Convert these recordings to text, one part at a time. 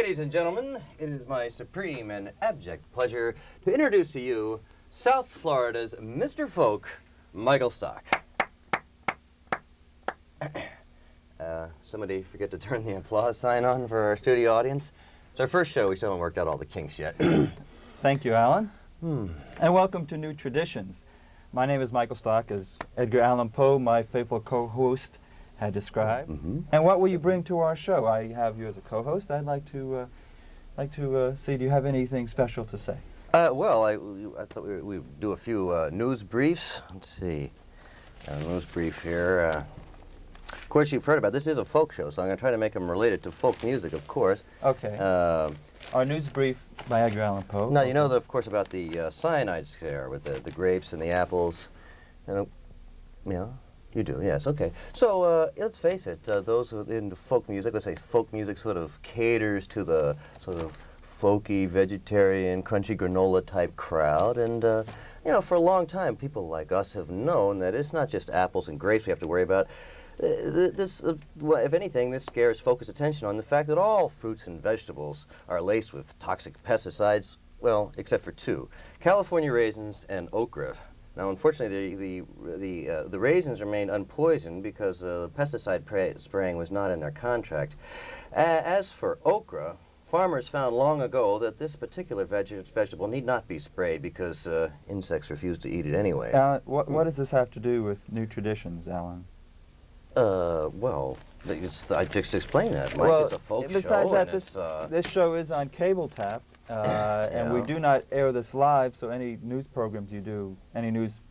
Ladies and gentlemen, it is my supreme and abject pleasure to introduce to you South Florida's Mr. Folk, Michael Stock. Somebody forget to turn the applause sign on for our studio audience. It's our first show. We still haven't worked out all the kinks yet. Thank you, Alan. And welcome to New Traditions. My name is Michael Stock, as Edgar Allan Poe, my faithful co-host, had described. And what will you bring to our show? I have you as a co-host. I'd like to see, do you have anything special to say? Well, I thought we'd do a few news briefs. Let's see. A news brief here. Of course, you've heard about this. This is a folk show, so I'm going to try to make them related to folk music, of course. Okay. Our news brief by Edgar Allan Poe. Now, you know, of course, about the cyanide scare with the grapes and the apples. Yeah, you do, yes, okay. So, let's face it, those who are into folk music, let's say folk music sort of caters to the sort of folky, vegetarian, crunchy granola type crowd. And, you know, for a long time, people like us have known that it's not just apples and grapes we have to worry about. Well, if anything, this scares focused attention on the fact that all fruits and vegetables are laced with toxic pesticides, well, except for two, California raisins and okra. Now, unfortunately, the raisins remained unpoisoned because pesticide spraying was not in their contract. As for okra, farmers found long ago that this particular vegetable need not be sprayed because insects refuse to eat it anyway. What does this have to do with New Traditions, Alan? Well, I just explained that. Mike, well, it's a folk besides show. That, this show is on cable tap, and we do not air this live, so any news programs you do, any news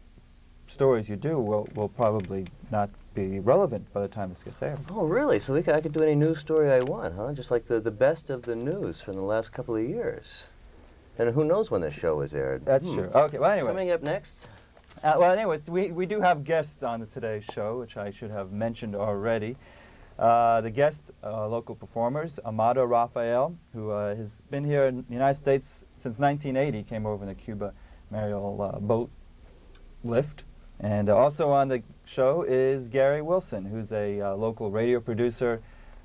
stories you do will probably not be relevant by the time this gets aired. Oh, really? So I could do any news story I want, huh? Just like the best of the news from the last couple of years. And who knows when this show is aired. That's true. Okay, well, anyway. Coming up next. Well, anyway, we do have guests on today's show, which I should have mentioned already. The guests, local performers, Amado Raphael, who has been here in the United States since 1980, came over in the Cuba Mariel boat lift. And also on the show is Gary Wilson, who's a local radio producer,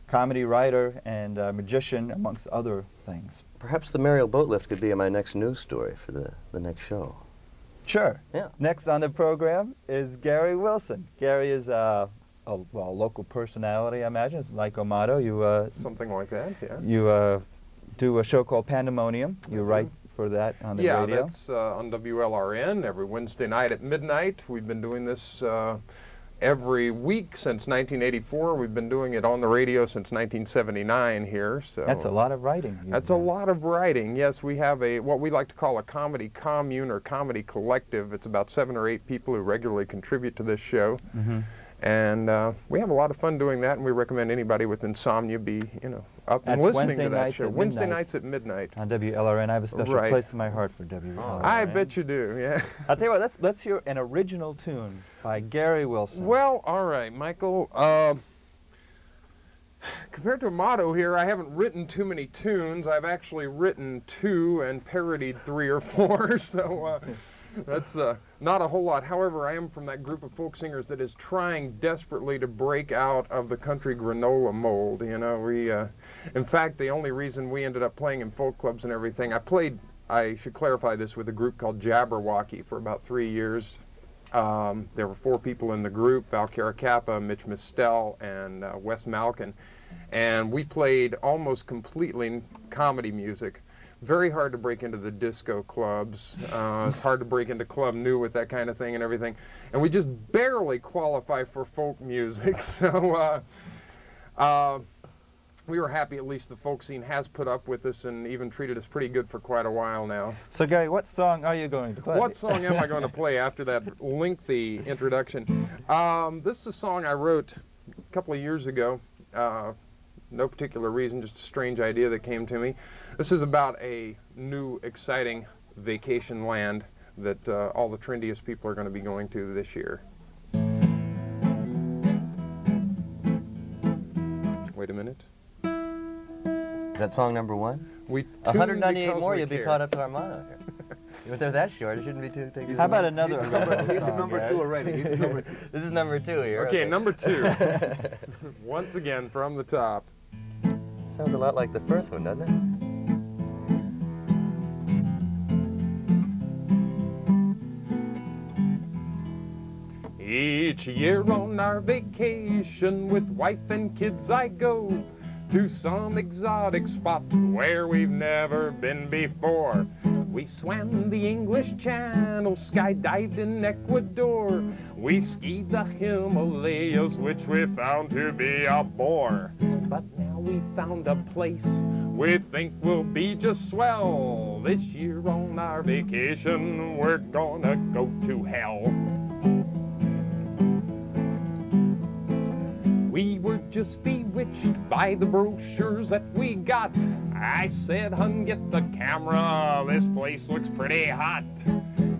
comedy writer, and magician, amongst other things. Perhaps the Mariel boat lift could be my next news story for the next show. Sure. Yeah. Next on the program is Gary Wilson. Gary is a local personality, I imagine. It's like Amado. You something like that, yeah. You do a show called Pandemonium. You write for that on the radio. Yeah, that's on WLRN every Wednesday night at midnight. We've been doing this every week since 1984. We've been doing it on the radio since 1979 here. So that's a lot of writing. That's a lot of writing. Yes, we have what we like to call a comedy commune or comedy collective. It's about 7 or 8 people who regularly contribute to this show. And we have a lot of fun doing that, and we recommend anybody with insomnia be, up and listening to that show. Wednesday nights at midnight. On WLRN. I have a special place in my heart for WLRN. I bet you do, yeah. I'll tell you what, let's hear an original tune by Gary Wilson. Well, all right, Michael. Compared to Amado here, I haven't written too many tunes. I've actually written 2 and parodied 3 or 4, so that's not a whole lot. However, I am from that group of folk singers that is trying desperately to break out of the country granola mold. In fact, the only reason we ended up playing in folk clubs and everything, I should clarify this, with a group called Jabberwocky for about 3 years. There were 4 people in the group, Val Caracappa, Mitch Mistel, and Wes Malkin. And we played almost completely comedy music. Very hard to break into the disco clubs. It's hard to break into Club New with that kind of thing and everything. And we just barely qualify for folk music. So we were happy at least the folk scene has put up with us and even treated us pretty good for quite a while now. So Gary, what song are you going to play? What song am I going to play after that lengthy introduction? This is a song I wrote a couple of years ago. No particular reason, just a strange idea that came to me. This is about a new, exciting vacation land that all the trendiest people are going to be going to this year. Wait a minute. Is that song number 1? 198 more, you'll be caught up to Armado here. If they're that short, it shouldn't be too taking. How about another? He's in number 2 already. He's in number 2. This is number 2 here. Okay, number 2. Once again from the top. Sounds a lot like the first one, doesn't it? Each year on our vacation with wife and kids I go to some exotic spot where we've never been before. We swam the English Channel, skydived in Ecuador. We skied the Himalayas, which we found to be a bore. But now we found a place we think will be just swell. This year on our vacation, we're gonna go to hell. We were just bewitched by the brochures that we got. I said, hun, get the camera, this place looks pretty hot.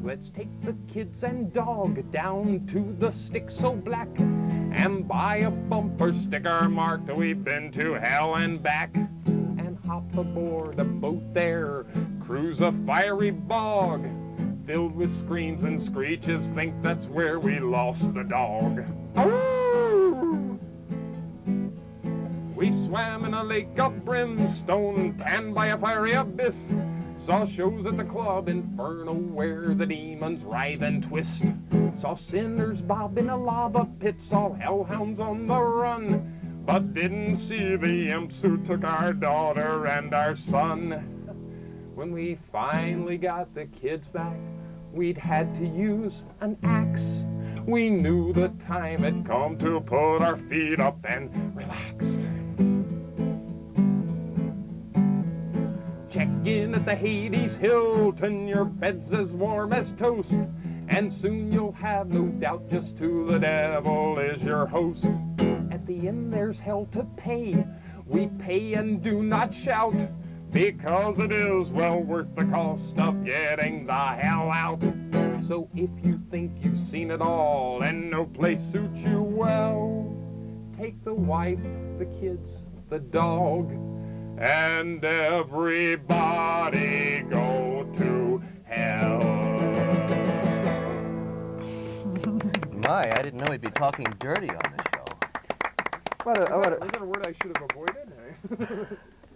Let's take the kids and dog down to the Stick So Black and buy a bumper sticker marked we've been to hell and back. And hop aboard a boat there, cruise a fiery bog, filled with screams and screeches, think that's where we lost the dog. Oh! We swam in a lake of brimstone, tanned by a fiery abyss. Saw shows at the club Inferno where the demons writhe and twist. Saw sinners bob in a lava pit, saw hellhounds on the run, but didn't see the imps who took our daughter and our son. When we finally got the kids back, we'd had to use an axe. We knew the time had come to put our feet up and relax. Check in at the Hades Hilton, your bed's as warm as toast, and soon you'll have no doubt just who the devil is your host. At the end there's hell to pay, we pay and do not shout, because it is well worth the cost of getting the hell out. So if you think you've seen it all and no place suits you well, take the wife, the kids, the dog, and everybody go to hell. My, I didn't know he'd be talking dirty on this show. Is that a word I should have avoided?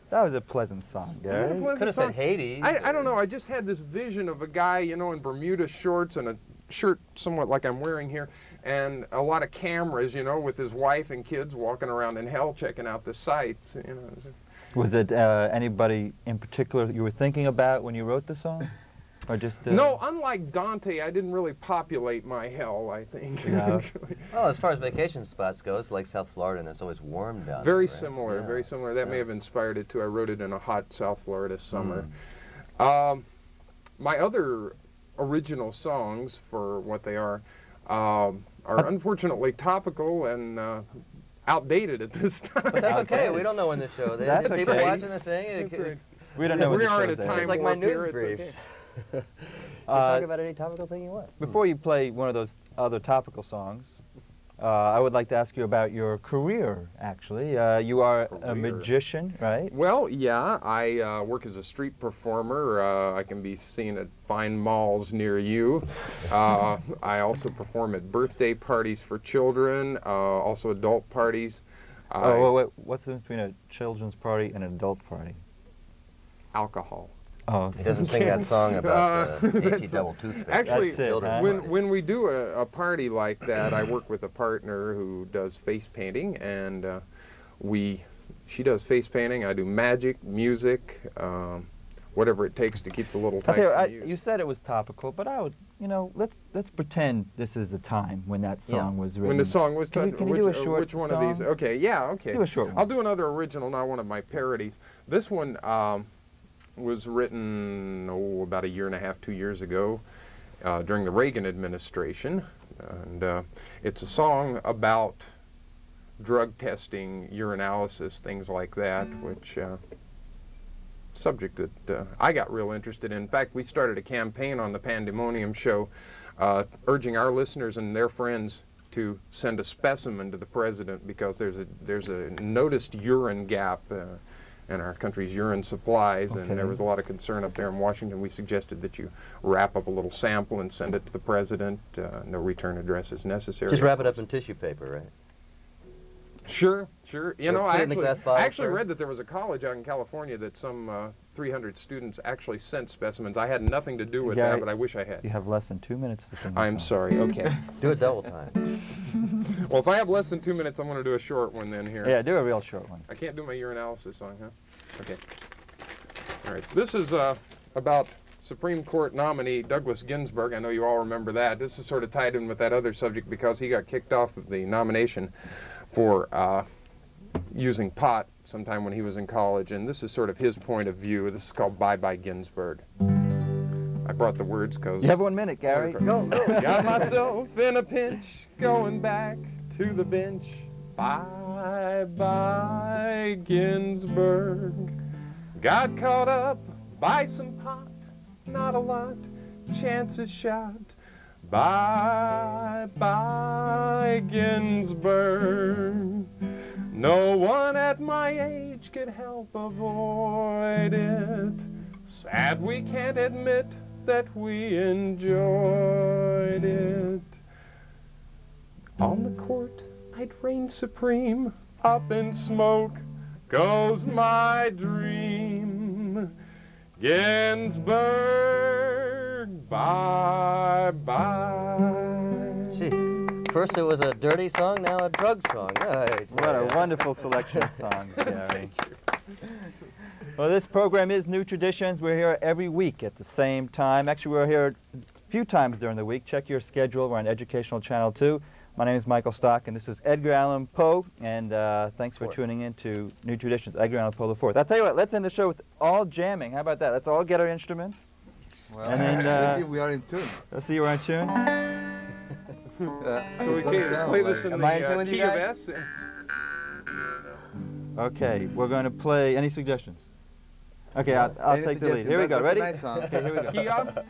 That was a pleasant song, Gary. Could have said Hades. I don't know. I just had this vision of a guy, you know, in Bermuda shorts and a shirt somewhat like I'm wearing here, and a lot of cameras, you know, with his wife and kids walking around in hell checking out the sights, you know. Was it anybody in particular you were thinking about when you wrote the song? Or just No, unlike Dante, I didn't really populate my hell, I think. No. Well, as far as vacation spots go, it's like South Florida, and it's always warm down there. Very right? similar, Yeah. very similar. That may have inspired it too. I wrote it in a hot South Florida summer. My other original songs, for what they are unfortunately topical and outdated at this time. But that's okay. We don't know when the show. That's People okay. watching the thing. Right. we don't know what We the are at a show's time It's like my warp here, news it's briefs. okay. You talk about any topical thing you want. Before you play one of those other topical songs, I would like to ask you about your career, actually. You are a Career. magician, right? Well, yeah, I work as a street performer. I can be seen at fine malls near you. I also perform at birthday parties for children, also adult parties. Wait, what's the difference between a children's party and an adult party? Alcohol. Oh, He doesn't sing that song about H-E double toothpick. Actually, That's it, huh? when we do a party like that, I work with a partner who does face painting, and she does face painting, I do magic, music, whatever it takes to keep the little I'll tell you, types amused. you said it was topical, but I would, you know, let's pretend this is the time when that song was written. When the song was Can done, you do a short which one of these? song? Okay, yeah, okay. Do a short one. I'll do another original, not one of my parodies. This one was written, about a year and a half, 2 years ago, during the Reagan administration. And it's a song about drug testing, urinalysis, things like that, which subject that I got real interested in. In fact, we started a campaign on the Pandemonium show urging our listeners and their friends to send a specimen to the president, because there's a noticed urine gap in our country's urine supplies, and there was a lot of concern up there in Washington. We suggested that you wrap up a little sample and send it to the president. No return address is necessary. Just wrap it up in tissue paper, right? Sure, sure. You know, put it in the glass bottle I actually first. read that there was a college out in California that some 300 students actually sent specimens. I had nothing to do with Gary, that, but I wish I had. You have less than 2 minutes to sing this I'm song. sorry. Okay. Do it double time. Well, if I have less than 2 minutes, I'm going to do a short one then here. Yeah, do a real short one. I can't do my urinalysis song, huh? Okay. All right. This is about Supreme Court nominee Douglas Ginsburg. I know you all remember that. This is sort of tied in with that other subject because he got kicked off of the nomination for using pot sometime when he was in college, and this is sort of his point of view. This is called Bye Bye Ginsburg. I brought the words because... You have 1 minute, Gary. Go, go. Got myself in a pinch, going back to the bench. Bye bye Ginsburg. Got caught up by some pot, not a lot, chances shot. Bye bye Ginsburg. No one at my age could help avoid it. Sad we can't admit that we enjoyed it. On the court, I'd reign supreme. Up in smoke goes my dream. Ginsburg, bye bye. Gee, first it was a dirty song, now a drug song. Right. What a wonderful selection of songs, Gary. Well, this program is New Traditions. We're here every week at the same time. Actually, we're here a few times during the week. Check your schedule. We're on Educational Channel 2. My name is Michael Stock, and this is Edgar Allan Poe. And thanks for tuning in to New Traditions, Edgar Allan Poe IV. I'll tell you what, let's end the show with all jamming. How about that? Let's all get our instruments. Well, And then, let's see if we are in tune. Let's see we're in tune. So we can play this in Am I in tune the with you key of guys? S. Okay, we're going to play. Any suggestions? Okay, I'll Any take the lead. suggestions? Here we go. That's a Ready? nice song. Okay, here we go. Key up.